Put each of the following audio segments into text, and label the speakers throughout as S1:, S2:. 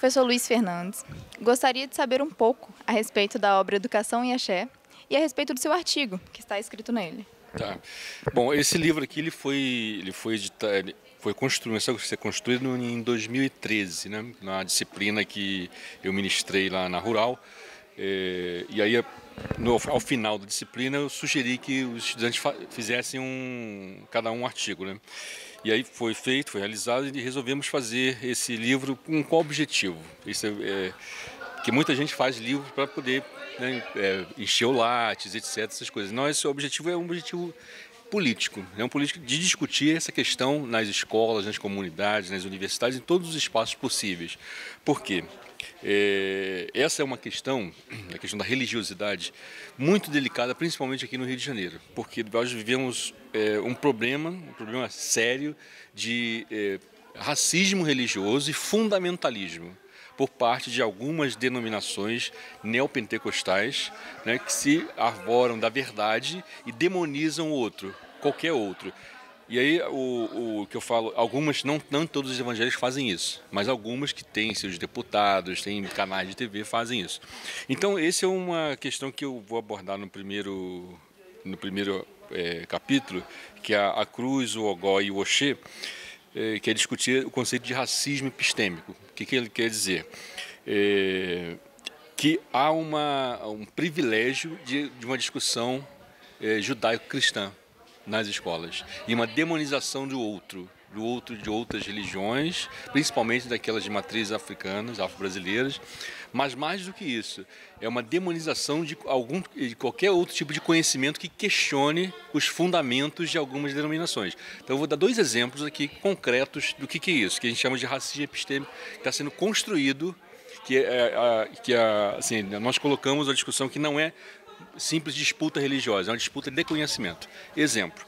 S1: professor Luiz Fernandes. Gostaria de saber um pouco a respeito da obra Educação em Axé e a respeito do seu artigo, que está escrito nele.
S2: Tá. Bom, esse livro aqui começou a ser construído em 2013, né? Na disciplina que eu ministrei lá na Rural. E aí, ao final da disciplina, eu sugeri que os estudantes fizessem cada um artigo, né? E aí foi feito, foi realizado e resolvemos fazer esse livro com qual objetivo? Que muita gente faz livro para poder, né, encher o Lattes, etc., essas coisas. Nosso objetivo é um objetivo político, é um político de discutir essa questão nas escolas, nas comunidades, nas universidades, em todos os espaços possíveis. Por quê? Essa é uma questão, a questão da religiosidade, muito delicada, principalmente aqui no Rio de Janeiro, porque nós vivemos um problema sério de racismo religioso e fundamentalismo por parte de algumas denominações neopentecostais, né, que se arvoram da verdade e demonizam o outro, qualquer outro. E aí o que eu falo, algumas, não todos os evangélicos fazem isso, mas algumas que têm seus deputados, têm canais de TV, fazem isso. Então, essa é uma questão que eu vou abordar no primeiro capítulo, que é a cruz, o ogó e o oxê, que é discutir o conceito de racismo epistêmico. O que ele quer dizer? Que há um privilégio de uma discussão judaico-cristã nas escolas e uma demonização de outras religiões, principalmente daquelas de matrizes africanas, afro-brasileiras, mas mais do que isso, é uma demonização de qualquer outro tipo de conhecimento que questione os fundamentos de algumas denominações. Então eu vou dar dois exemplos aqui concretos do que é isso, que a gente chama de racismo epistêmico, que está sendo construído, assim, nós colocamos a discussão que não é simples disputa religiosa, é uma disputa de conhecimento. Exemplo,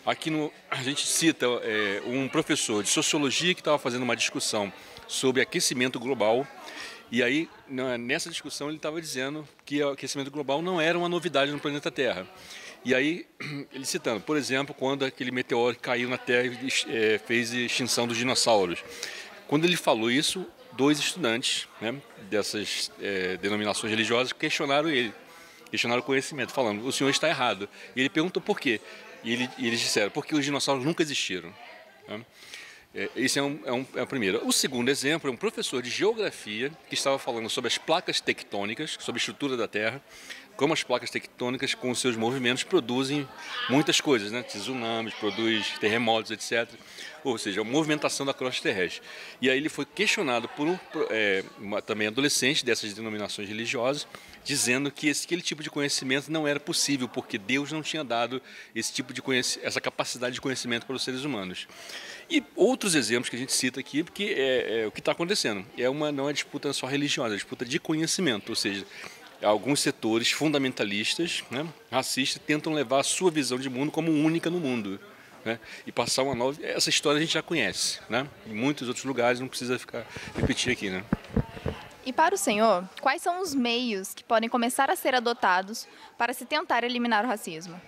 S2: aqui a gente cita um professor de sociologia que estava fazendo uma discussão sobre aquecimento global, e aí nessa discussão ele estava dizendo que o aquecimento global não era uma novidade no planeta Terra. E aí ele citando, por exemplo, quando aquele meteoro caiu na Terra e fez extinção dos dinossauros. Quando ele falou isso, dois estudantes, né, dessas denominações religiosas questionaram o conhecimento, falando, o senhor está errado. E ele perguntou por quê. E eles disseram, porque os dinossauros nunca existiram. Esse é o primeiro. O segundo exemplo é um professor de geografia que estava falando sobre as placas tectônicas, sobre a estrutura da Terra, como as placas tectônicas, com seus movimentos, produzem muitas coisas, né? Tsunamis, produz terremotos, etc. Ou seja, a movimentação da crosta terrestre. E aí ele foi questionado por também adolescente dessas denominações religiosas, dizendo que aquele tipo de conhecimento não era possível, porque Deus não tinha dado essa capacidade de conhecimento para os seres humanos. E outros exemplos que a gente cita aqui, porque é o que está acontecendo. Não é disputa só religiosa, é uma disputa de conhecimento, ou seja, alguns setores fundamentalistas, né, racistas, tentam levar a sua visão de mundo como única no mundo, né, e passar uma nova... Essa história a gente já conhece, né, em muitos outros lugares, não precisa repetir aqui, né.
S1: E para o senhor, quais são os meios que podem começar a ser adotados para se tentar eliminar o racismo?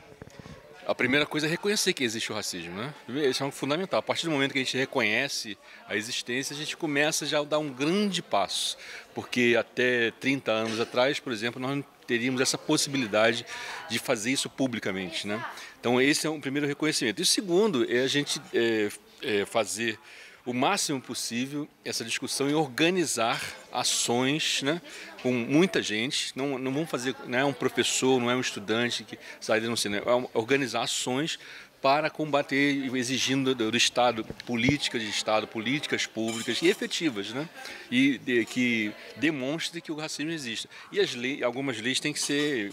S2: A primeira coisa é reconhecer que existe o racismo, né? Isso é fundamental. A partir do momento que a gente reconhece a existência, a gente começa já a dar um grande passo. Porque até 30 anos atrás, por exemplo, nós não teríamos essa possibilidade de fazer isso publicamente, né? Então esse é um primeiro reconhecimento. E o segundo é a gente fazer o máximo possível essa discussão e organizar ações, né, com muita gente. Não vamos fazer, não é um professor, não é um estudante que sai denunciando, é organizar ações para combater, exigindo do Estado políticas públicas e efetivas, né, e que demonstre que o racismo existe. E algumas leis têm que ser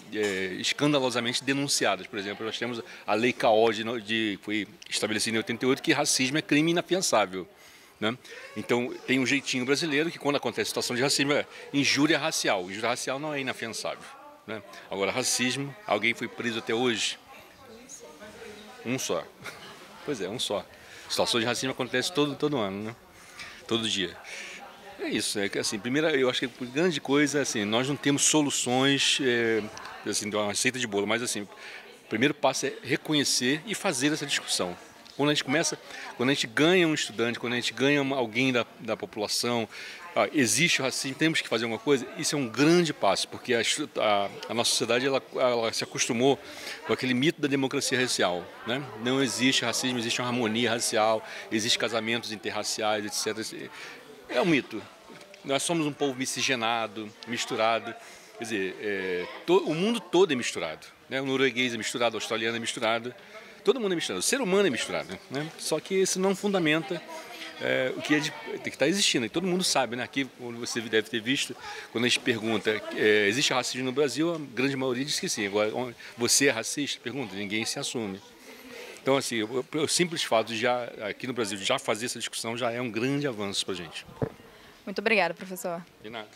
S2: escandalosamente denunciadas. Por exemplo, nós temos a Lei CAOD, que foi estabelecida em 88, que racismo é crime inafiançável, né? Então tem um jeitinho brasileiro que quando acontece situação de racismo é injúria racial. Injúria racial não é inafiançável, né? Agora racismo, alguém foi preso até hoje? Um só. Pois é, um só. Situação de racismo acontece todo ano, né? Todo dia. É isso, assim, primeiro eu acho que a grande coisa assim, nós não temos soluções assim, de uma receita de bolo, mas assim, o primeiro passo é reconhecer e fazer essa discussão. Quando a gente ganha um estudante, quando a gente ganha alguém da população, existe o racismo, temos que fazer alguma coisa, isso é um grande passo, porque a nossa sociedade ela se acostumou com aquele mito da democracia racial, né? Não existe racismo, existe uma harmonia racial, existe casamentos interraciais, etc. É um mito. Nós somos um povo miscigenado, misturado. Quer dizer, o mundo todo é misturado, né? O norueguês é misturado, o australiano é misturado, todo mundo é misturado, o ser humano é misturado, né? Só que isso não fundamenta o que tem que estar existindo. E todo mundo sabe, né? Aqui, como você deve ter visto, quando a gente pergunta, existe racismo no Brasil, a grande maioria diz que sim. Agora, você é racista? Pergunta, ninguém se assume. Então, assim, o simples fato de aqui no Brasil, de já fazer essa discussão já é um grande avanço para a gente.
S1: Muito obrigada, professor.
S2: De nada.